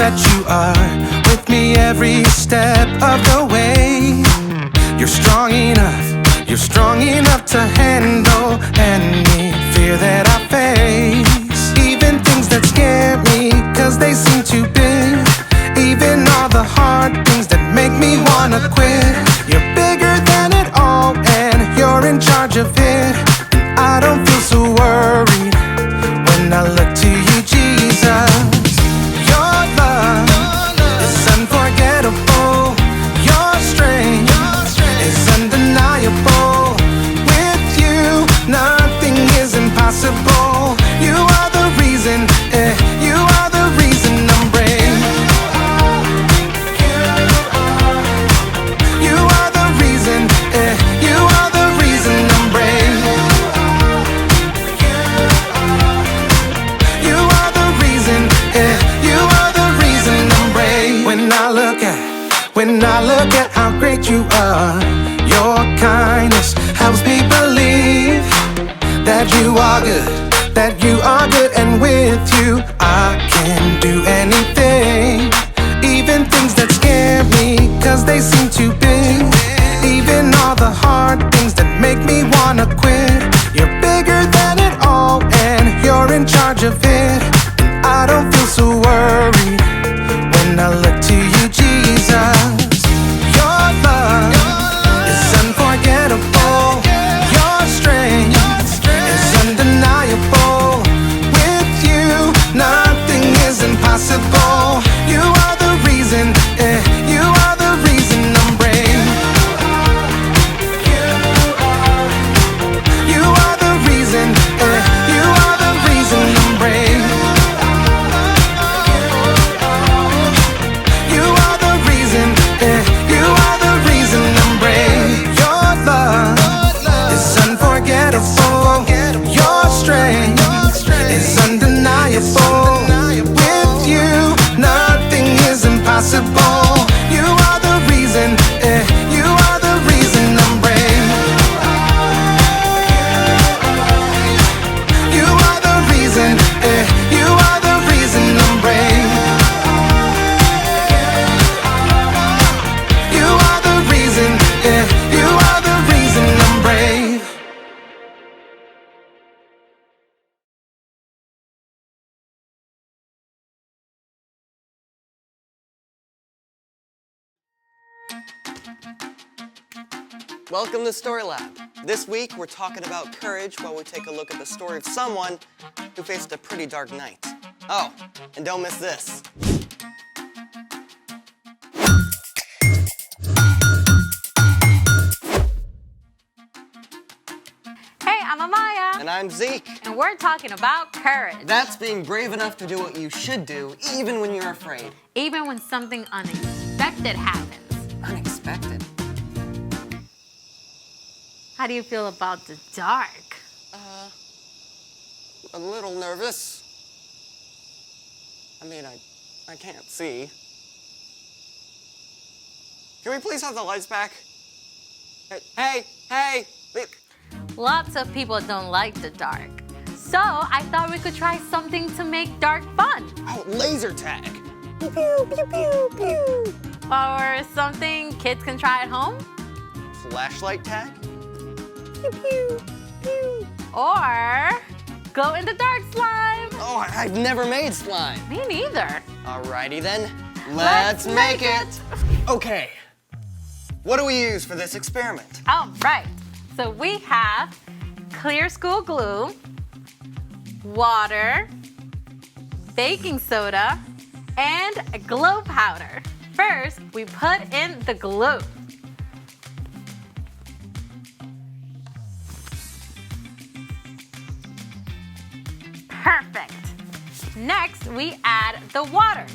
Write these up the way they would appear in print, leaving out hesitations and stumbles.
that you are with me every step of the way. You're strong enough to handle any fear that I face. Even things that scare me, cause they seem too big. Even all the hard things that make me wanna quit. You're bigger than it all, and you're in charge of it. And I don't feel so worried when I look to you, Jesus. Your love is unforgettable. Your strength is undeniable. With you, nothing is impossible. You are the reason, you are the reason I'm brave. You are the reason, you are the reason I'm brave. You are the reason, you are the reason I'm brave. When I look at how great you are, your kindness helps me believe that you are good, and with you I can do anything. Even things that scare me, cause they seem too big. Even all the hard things that make me wanna quit. You're bigger than it all, and you're in charge of it. And I don't feel so worried when I look to you, Jesus. Your love is unforgettable. Your strength is undeniable. With you, nothing is impossible. You are the reason, you are the reason I'm brave. You are the reason, you are the reason I'm brave. You are the reason, you are the reason I'm brave. Your love is unforgettable. Your strength is undeniable. With you, nothing is impossible. You are the reason, you are the reason I'm brave. You are the reason, you are the reason I'm brave. You are the reason, you are the reason I'm brave. Welcome to Story Lab. This week we're talking about courage while we take a look at the story of someone who faced a pretty dark night. Oh, and don't miss this. Hey, I'm Amaya. And I'm Zeke. And we're talking about courage. That's being brave enough to do what you should do, even when you're afraid. Even when something unexpected happens. Unexpected? How do you feel about the dark? A little nervous. I mean, I can't see. Can we please have the lights back? Hey! Lots of people don't like the dark. So I thought we could try something to make dark fun. Oh, laser tag. Pew, pew, pew, pew, pew. Or something kids can try at home. Flashlight tag? Pew, pew, pew. Or glow in the dark slime. Oh, I've never made slime. Me neither. Alrighty then, let's make it. Okay, what do we use for this experiment? All right, so we have clear school glue, water, baking soda, and glow powder. First, we put in the glue. Perfect. Next, we add the water.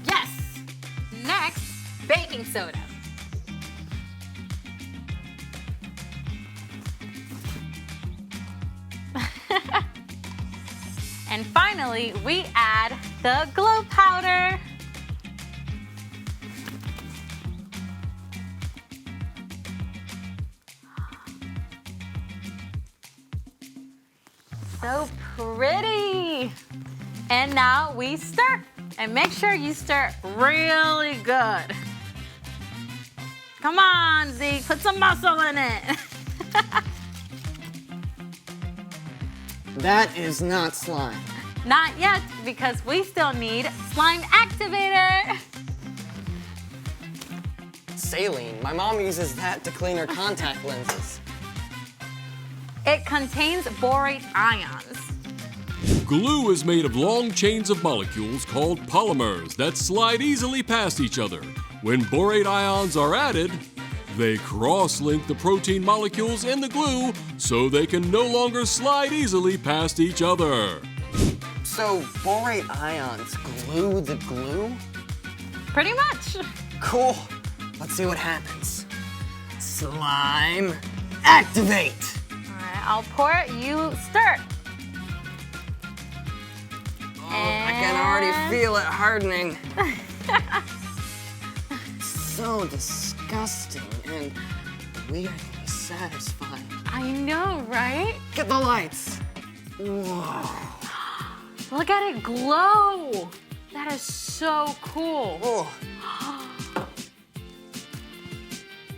Yes. Next, baking soda. And finally, we add the glow powder. So pretty. And now we stir. And make sure you stir really good. Come on, Zeke, put some muscle in it. That is not slime. Not yet, because we still need slime activator. Saline. My mom uses that to clean her contact lenses. It contains borate ions. Glue is made of long chains of molecules called polymers that slide easily past each other. When borate ions are added, they cross-link the protein molecules in the glue so they can no longer slide easily past each other. So borate ions glue the glue? Pretty much. Cool. Let's see what happens. Slime activate. All right, I'll pour it, you stir. Oh, I can already feel it hardening. So disgusting and weirdly satisfying. I know, right? Get the lights. Whoa. Look at it glow. That is so cool. Oh,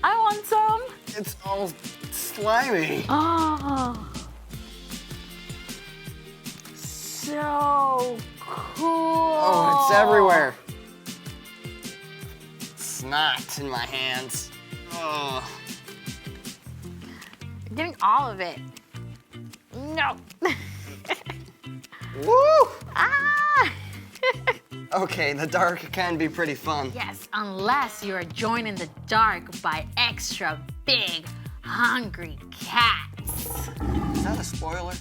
I want some. it's all slimy. Oh. So cool. Oh, it's everywhere. Snot in my hands. Oh. I'm getting all of it. No. Woo! Ah! Okay, the dark can be pretty fun. Yes, unless you're joined in the dark by extra big, hungry cats. Is that a spoiler?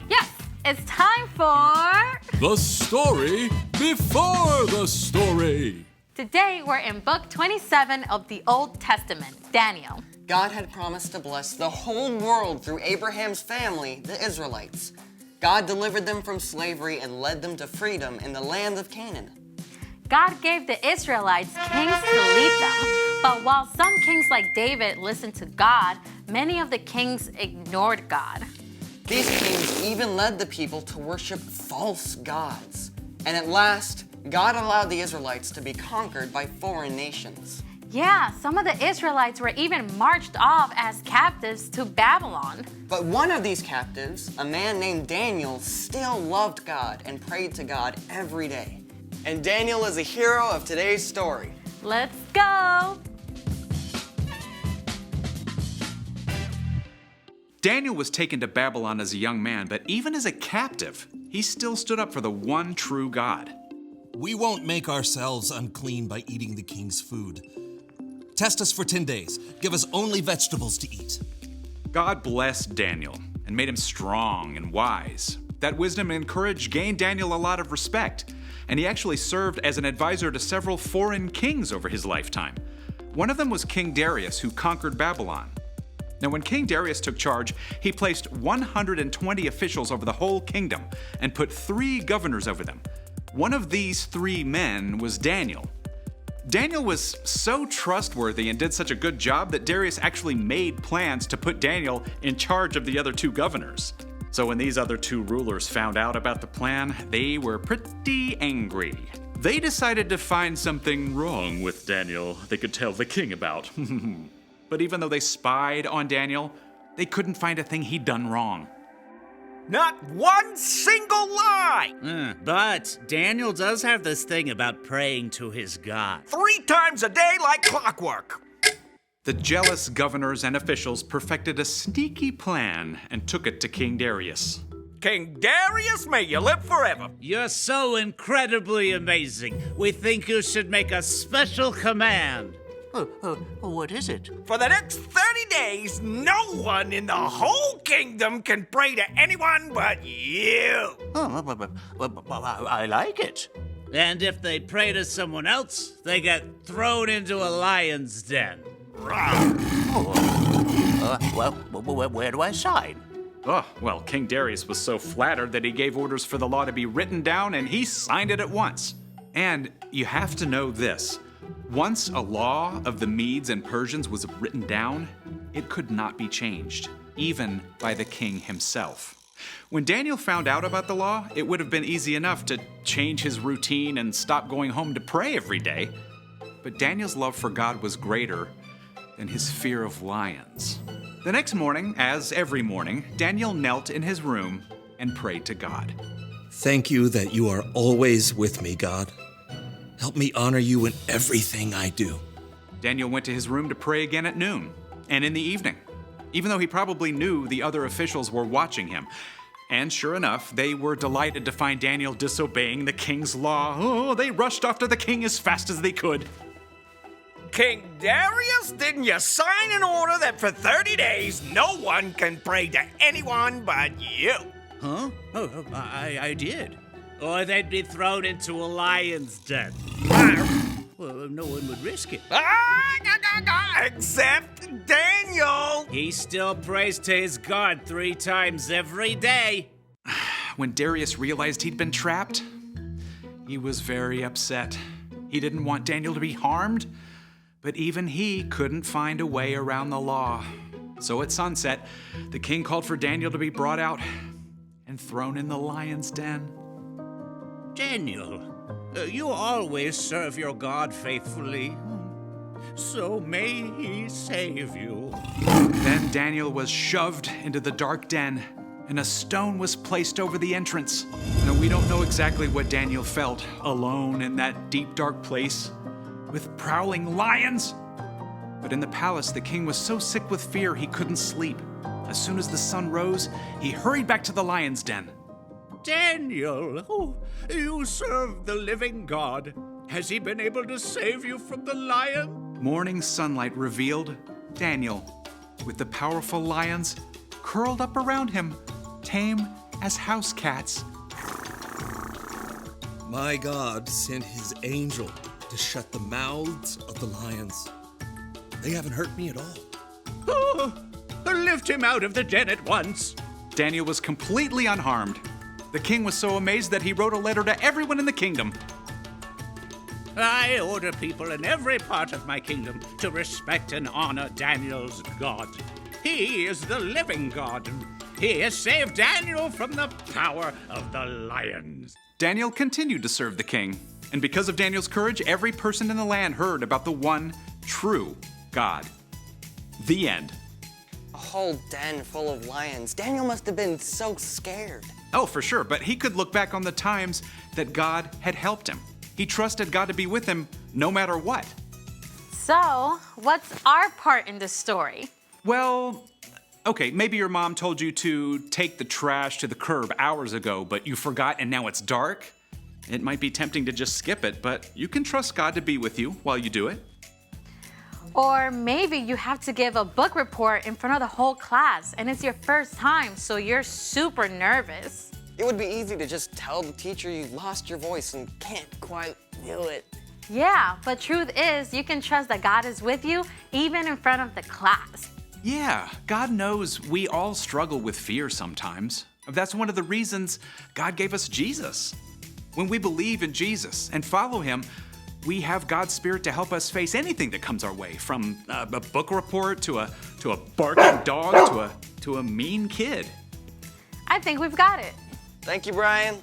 Yes, it's time for... The story before the story. Today, we're in book 27 of the Old Testament, Daniel. God had promised to bless the whole world through Abraham's family, the Israelites. God delivered them from slavery and led them to freedom in the land of Canaan. God gave the Israelites kings to lead them, but while some kings like David listened to God, many of the kings ignored God. These kings even led the people to worship false gods. And at last, God allowed the Israelites to be conquered by foreign nations. Yeah, some of the Israelites were even marched off as captives to Babylon. But one of these captives, a man named Daniel, still loved God and prayed to God every day. And Daniel is a hero of today's story. Let's go! Daniel was taken to Babylon as a young man, but even as a captive, he still stood up for the one true God. We won't make ourselves unclean by eating the king's food. Test us for 10 days. Give us only vegetables to eat. God blessed Daniel and made him strong and wise. That wisdom and courage gained Daniel a lot of respect, and he actually served as an advisor to several foreign kings over his lifetime. One of them was King Darius, who conquered Babylon. Now, when King Darius took charge, he placed 120 officials over the whole kingdom and put 3 governors over them. One of these 3 men was Daniel. Daniel was so trustworthy and did such a good job that Darius actually made plans to put Daniel in charge of the other 2 governors. So when these other 2 rulers found out about the plan, they were pretty angry. They decided to find something wrong with Daniel they could tell the king about. But even though they spied on Daniel, they couldn't find a thing he'd done wrong. Not one single lie! But Daniel does have this thing about praying to his God. 3 times a day like clockwork. The jealous governors and officials perfected a sneaky plan and took it to King Darius. King Darius, may you live forever. You're so incredibly amazing. We think you should make a special command. What is it? For the next 30 days, no one in the whole kingdom can pray to anyone but you. I like it. And if they pray to someone else, they get thrown into a lion's den. Where do I sign? Oh, well, King Darius was so flattered that he gave orders for the law to be written down, and he signed it at once. And you have to know this. Once a law of the Medes and Persians was written down, it could not be changed, even by the king himself. When Daniel found out about the law, it would have been easy enough to change his routine and stop going home to pray every day. But Daniel's love for God was greater than his fear of lions. The next morning, as every morning, Daniel knelt in his room and prayed to God. Thank you that you are always with me, God. Help me honor you in everything I do. Daniel went to his room to pray again at noon and in the evening, even though he probably knew the other officials were watching him. And sure enough, they were delighted to find Daniel disobeying the king's law. Oh, they rushed after the king as fast as they could. King Darius, didn't you sign an order that for 30 days no one can pray to anyone but you? Huh? Oh, I did. Or they'd be thrown into a lion's den. Well, no one would risk it. Except Daniel. He still prays to his God 3 times every day. When Darius realized he'd been trapped, he was very upset. He didn't want Daniel to be harmed, but even he couldn't find a way around the law. So at sunset, the king called for Daniel to be brought out and thrown in the lion's den. Daniel, you always serve your God faithfully. So may he save you. Then Daniel was shoved into the dark den, and a stone was placed over the entrance. Now, we don't know exactly what Daniel felt alone in that deep, dark place with prowling lions. But in the palace, the king was so sick with fear he couldn't sleep. As soon as the sun rose, he hurried back to the lion's den. Daniel, you serve the living God. Has he been able to save you from the lion? Morning sunlight revealed Daniel, with the powerful lions curled up around him, tame as house cats. My God sent his angel to shut the mouths of the lions. They haven't hurt me at all. Oh, lift him out of the den at once. Daniel was completely unharmed. The king was so amazed that he wrote a letter to everyone in the kingdom. I order people in every part of my kingdom to respect and honor Daniel's God. He is the living God. He has saved Daniel from the power of the lions. Daniel continued to serve the king, and because of Daniel's courage, every person in the land heard about the one true God. The end. A whole den full of lions. Daniel must have been so scared. Oh, for sure, but he could look back on the times that God had helped him. He trusted God to be with him no matter what. So, what's our part in this story? Well, okay, maybe your mom told you to take the trash to the curb hours ago, but you forgot and now it's dark. It might be tempting to just skip it, but you can trust God to be with you while you do it. Or maybe you have to give a book report in front of the whole class and it's your first time, so you're super nervous. It would be easy to just tell the teacher you lost your voice and can't quite do it. Yeah, but truth is, you can trust that God is with you even in front of the class. Yeah, God knows we all struggle with fear sometimes. That's one of the reasons God gave us Jesus. When we believe in Jesus and follow him, we have God's Spirit to help us face anything that comes our way, from a book report to a barking dog to a mean kid. I think we've got it. Thank you, Brian.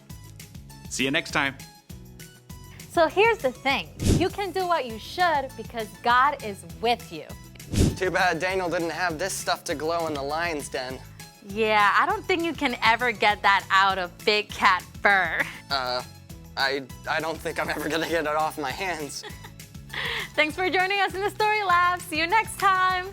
See you next time. So here's the thing. You can do what you should because God is with you. Too bad Daniel didn't have this stuff to glow in the lion's den. Yeah, I don't think you can ever get that out of big cat fur. I don't think I'm ever gonna get it off my hands. Thanks for joining us in the Story Lab. See you next time.